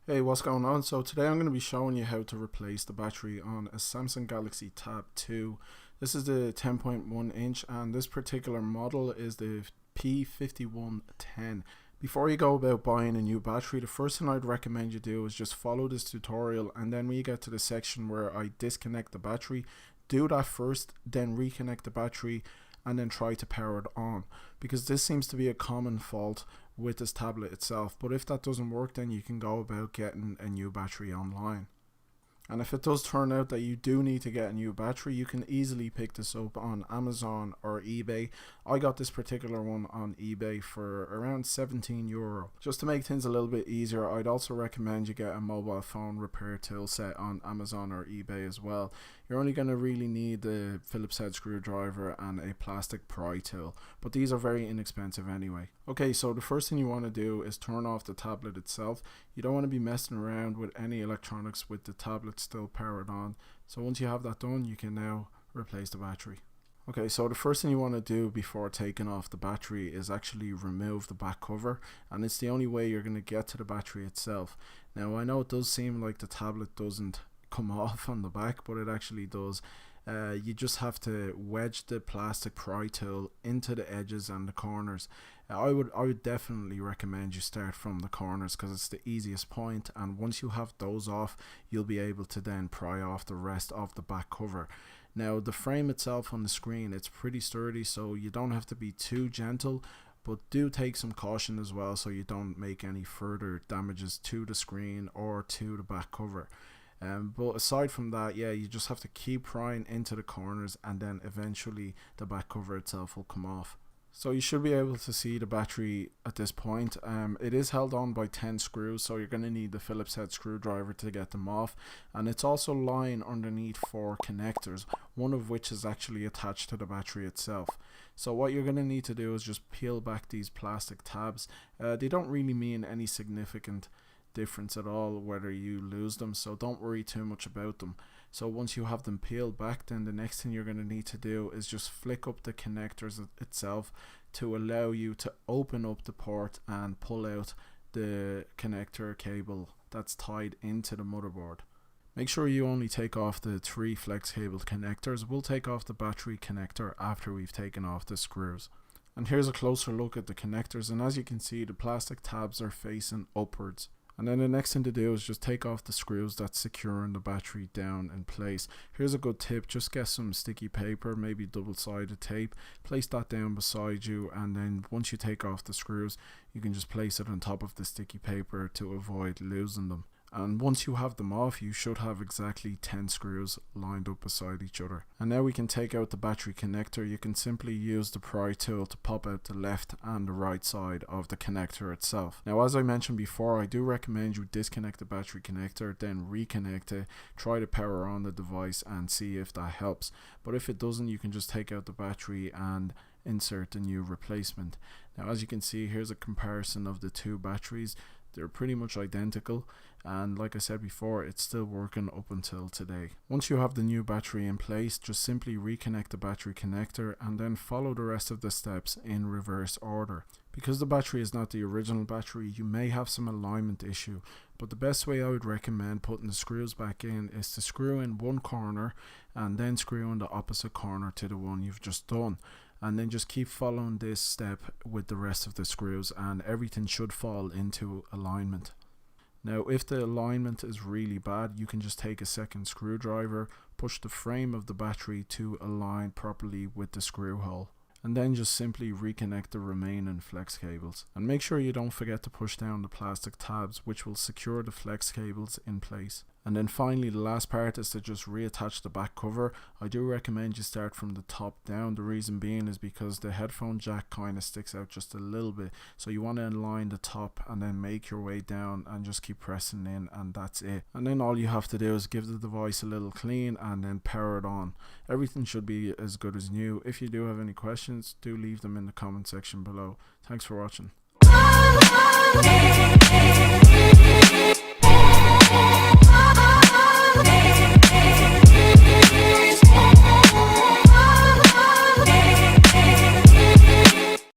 Hey, what's going on? So today I'm going to be showing you how to replace the battery on a Samsung Galaxy Tab 2. This is the 10.1 inch and this particular model is the P5110. Before you go about buying a new battery, the first thing I'd recommend you do is just follow this tutorial, and then when you get to the section where I disconnect the battery, do that first, then reconnect the battery and then try to power it on, because this seems to be a common fault with this tablet itself. But if that doesn't work, then you can go about getting a new battery online. And if it does turn out that you do need to get a new battery, you can easily pick this up on Amazon or eBay. I got this particular one on eBay for around €17. Just to make things a little bit easier, I'd also recommend you get a mobile phone repair tool set on Amazon or eBay as well. You're only going to really need the Phillips head screwdriver and a plastic pry tool, but these are very inexpensive anyway. Okay, so the first thing you want to do is turn off the tablet itself. You don't want to be messing around with any electronics with the tablet still powered on. So once you have that done, you can now replace the battery. Okay, so the first thing you want to do before taking off the battery is actually remove the back cover, and it's the only way you're going to get to the battery itself. Now I know it does seem like the tablet doesn't come off on the back, but it actually does. You just have to wedge the plastic pry tool into the edges and the corners. I would definitely recommend you start from the corners because it's the easiest point, and once you have those off, you'll be able to then pry off the rest of the back cover. Now the frame itself on the screen, it's pretty sturdy, so you don't have to be too gentle, but do take some caution as well so you don't make any further damages to the screen or to the back cover. But aside from that, yeah, you just have to keep prying into the corners, and then eventually the back cover itself will come off. So you should be able to see the battery at this point. It is held on by 10 screws, so you're going to need the Phillips head screwdriver to get them off, and it's also lying underneath 4 connectors, one of which is actually attached to the battery itself. So what you're going to need to do is just peel back these plastic tabs. They don't really mean any significant difference at all whether you lose them, so don't worry too much about them. So once you have them peeled back, then the next thing you're going to need to do is just flick up the connectors itself to allow you to open up the port and pull out the connector cable that's tied into the motherboard. Make sure you only take off the 3 flex cable connectors. We'll take off the battery connector after we've taken off the screws. And here's a closer look at the connectors, and as you can see, the plastic tabs are facing upwards. And then the next thing to do is just take off the screws that's securing the battery down in place. Here's a good tip: just get some sticky paper, maybe double-sided tape, place that down beside you, and then once you take off the screws, you can just place it on top of the sticky paper to avoid losing them. And once you have them off, you should have exactly 10 screws lined up beside each other. And now we can take out the battery connector. You can simply use the pry tool to pop out the left and the right side of the connector itself. Now, as I mentioned before, I do recommend you disconnect the battery connector, then reconnect it, try to power on the device and see if that helps. But if it doesn't, you can just take out the battery and insert a new replacement. Now, as you can see, here's a comparison of the 2 batteries. They're pretty much identical, and like I said before, it's still working up until today. Once you have the new battery in place, just simply reconnect the battery connector and then follow the rest of the steps in reverse order. Because the battery is not the original battery, you may have some alignment issue, but the best way I would recommend putting the screws back in is to screw in one corner and then screw in the opposite corner to the one you've just done. And then just keep following this step with the rest of the screws, and everything should fall into alignment. Now, if the alignment is really bad, you can just take a second screwdriver, push the frame of the battery to align properly with the screw hole, and then just simply reconnect the remaining flex cables. And make sure you don't forget to push down the plastic tabs, which will secure the flex cables in place. And then finally, the last part is to just reattach the back cover. I do recommend you start from the top down. The reason being is because the headphone jack kind of sticks out just a little bit, so you want to align the top and then make your way down and just keep pressing in, and that's it. And then all you have to do is give the device a little clean and then power it on. Everything should be as good as new. If you do have any questions, do leave them in the comment section below. Thanks for watching.